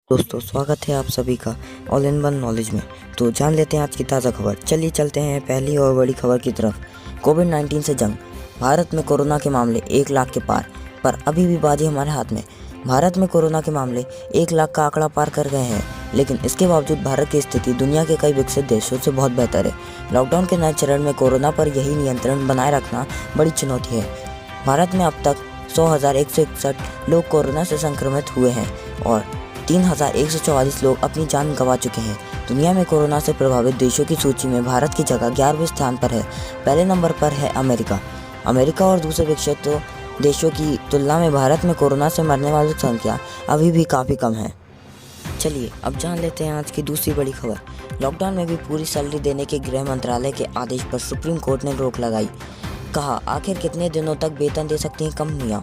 दोस्तों, स्वागत है आप सभी का ऑल इन वन नॉलेज में। तो जान लेते हैं आज की ताज़ा खबर। चलिए चलते हैं पहली और बड़ी खबर की तरफ। कोविड-19 से जंग। भारत में कोरोना के मामले 1 लाख के पार, पर अभी भी बाजी हमारे हाथ में। भारत में कोरोना के मामले 1 लाख का आंकड़ा पार कर गए हैं, लेकिन इसके बावजूद भारत की स्थिति दुनिया के कई विकसित देशों से बहुत बेहतर है। लॉकडाउन के नए चरण में कोरोना पर यही नियंत्रण बनाए रखना बड़ी चुनौती है। भारत में अब तक 100,161 लोग कोरोना से संक्रमित हुए हैं और 3,144 लोग अपनी जान गंवा चुके हैं। दुनिया में कोरोना से प्रभावित देशों की सूची में भारत की जगह 11वें स्थान पर है। पहले नंबर पर है अमेरिका और दूसरे विकसित देशों की तुलना में भारत में कोरोना से मरने वालों की संख्या अभी भी काफ़ी कम है। चलिए अब जान लेते हैं आज की दूसरी बड़ी खबर। लॉकडाउन में भी पूरी सैलरी देने के गृह मंत्रालय के आदेश पर सुप्रीम कोर्ट ने रोक लगाई। कहा, आखिर कितने दिनों तक वेतन दे सकती हैं कंपनियां।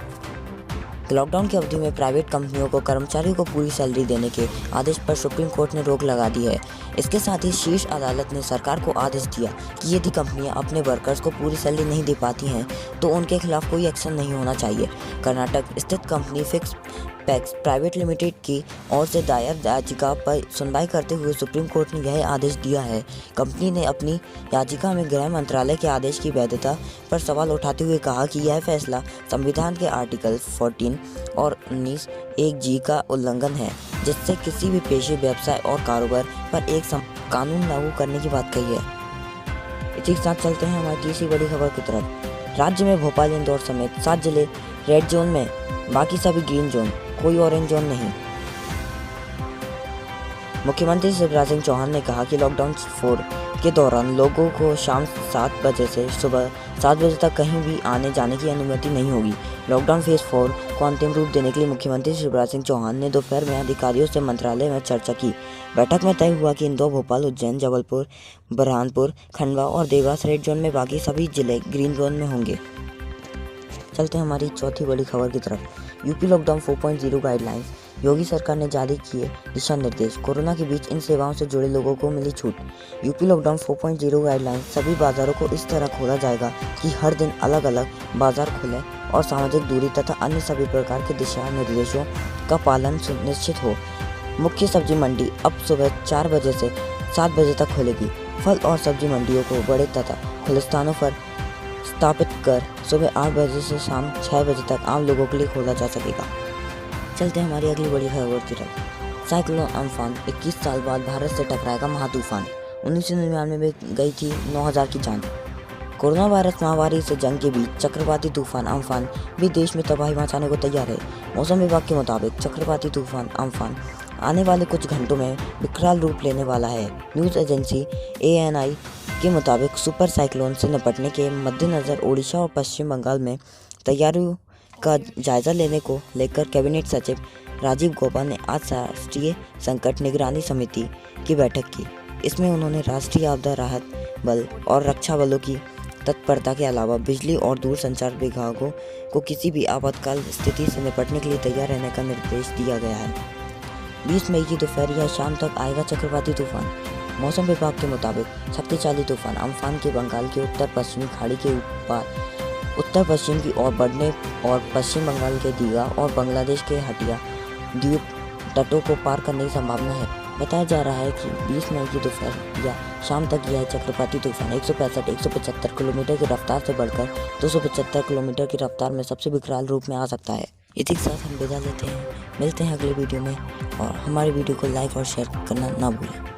लॉकडाउन की अवधि में प्राइवेट कंपनियों को कर्मचारियों को पूरी सैलरी देने के आदेश पर सुप्रीम कोर्ट ने रोक लगा दी है। इसके साथ ही शीर्ष अदालत ने सरकार को आदेश दिया कि यदि कंपनियां अपने वर्कर्स को पूरी सैलरी नहीं दे पाती हैं तो उनके खिलाफ कोई एक्शन नहीं होना चाहिए। कर्नाटक स्थित company fix PACS private limited की ओर से दायर याचिका पर सुनवाई करते हुए सुप्रीम कोर्ट ने यह आदेश दिया है। कंपनी ने अपनी याचिका में गृह मंत्रालय के आदेश की वैधता पर सवाल उठाते हुए कहा कि यह फैसला संविधान के आर्टिकल 14 और 19(1)(g) का उल्लंघन है, जिससे किसी भी पेशे, व्यवसाय और कारोबार पर एक कानून लागू करने की बात कही है। इसी के साथ चलते हैं हमारी तीसरी बड़ी खबर की तरफ। राज्य में भोपाल, इंदौर समेत 7 जिले रेड जोन में, बाकी सभी ग्रीन जोन, कोई ऑरेंज जोन नहीं। मुख्यमंत्री शिवराज सिंह चौहान ने कहा कि लॉकडाउन 4 के दौरान लोगों को शाम 7 बजे से सुबह 7 बजे तक कहीं भी आने जाने की अनुमति नहीं होगी। लॉकडाउन फेज 4 को अंतिम रूप देने के लिए मुख्यमंत्री शिवराज सिंह चौहान ने दोपहर में अधिकारियों से मंत्रालय में चर्चा की। बैठक में तय हुआ कि इंदौर, भोपाल, उज्जैन, जबलपुर, बुरहानपुर, खंडवा और देवास रेड जोन में, बाकी सभी जिले ग्रीन जोन में होंगे। चलते हैं हमारी चौथी बड़ी खबर की तरफ। UP lockdown 4.0 guidelines. योगी सरकार ने जारी किए दिशा निर्देश। कोरोना के बीच इन सेवाओं से जुड़े लोगों को मिली छूट। UP lockdown 4.0 guidelines. सभी बाजारों को इस तरह खोला जाएगा कि हर दिन अलग अलग बाजार खुलें और सामाजिक दूरी तथा अन्य सभी प्रकार के दिशा निर्देशों का पालन सुनिश्चित हो। मुख्य सब्जी मंडी अब सुबह 4 बजे से 7 बजे तक खुलेगी। फल और सब्जी मंडियों को बड़े तथा खुले स्थानों पर स्थापित कर सुबह 8 बजे से शाम 6 बजे तक आम लोगों के लिए खोला जा सकेगा। चलते हैं हमारी अगली बड़ी खबर की तरफ। साइक्लोन अम्फान 21 साल बाद भारत से टकराएगा महातूफान। 1999 में गई थी 9,000 की जान। कोरोना वायरस महामारी से जंग के बीच चक्रवाती तूफान अम्फान भी देश में तबाही मचाने को तैयार है। मौसम विभाग के मुताबिक चक्रवाती तूफान अम्फान आने वाले कुछ घंटों में विकराल रूप लेने वाला है। न्यूज़ एजेंसी ANI के मुताबिक सुपर साइक्लोन से निपटने के मद्देनज़र ओडिशा और पश्चिम बंगाल में तैयारियों का जायजा लेने को लेकर कैबिनेट सचिव राजीव गौबा ने आज राष्ट्रीय संकट निगरानी समिति की बैठक की। इसमें उन्होंने राष्ट्रीय आपदा राहत बल और रक्षा बलों की तत्परता के अलावा बिजली और दूरसंचार विभागों को किसी भी आपातकाल स्थिति से निपटने के लिए तैयार रहने का निर्देश दिया गया है। 20 मई की दोपहर या शाम तक आएगा चक्रवाती तूफान। मौसम विभाग के मुताबिक शक्तिशाली तूफान अम्फान के बंगाल के उत्तर पश्चिमी खाड़ी के ऊपर उत्तर पश्चिम की ओर बढ़ने और पश्चिम बंगाल के दीघा और बांग्लादेश के हटिया द्वीप तटों को पार करने की संभावना है। बताया जा रहा है कि 20 मई की दोपहर या शाम तक यह चक्रवाती तूफान 165-175 किलोमीटर की रफ्तार से बढ़कर 275 किलोमीटर की रफ्तार में सबसे विकराल रूप में आ सकता है। इसी के साथ हम विदा लेते हैं। मिलते हैं अगले वीडियो में और हमारे वीडियो को लाइक और शेयर करना ना भूलें।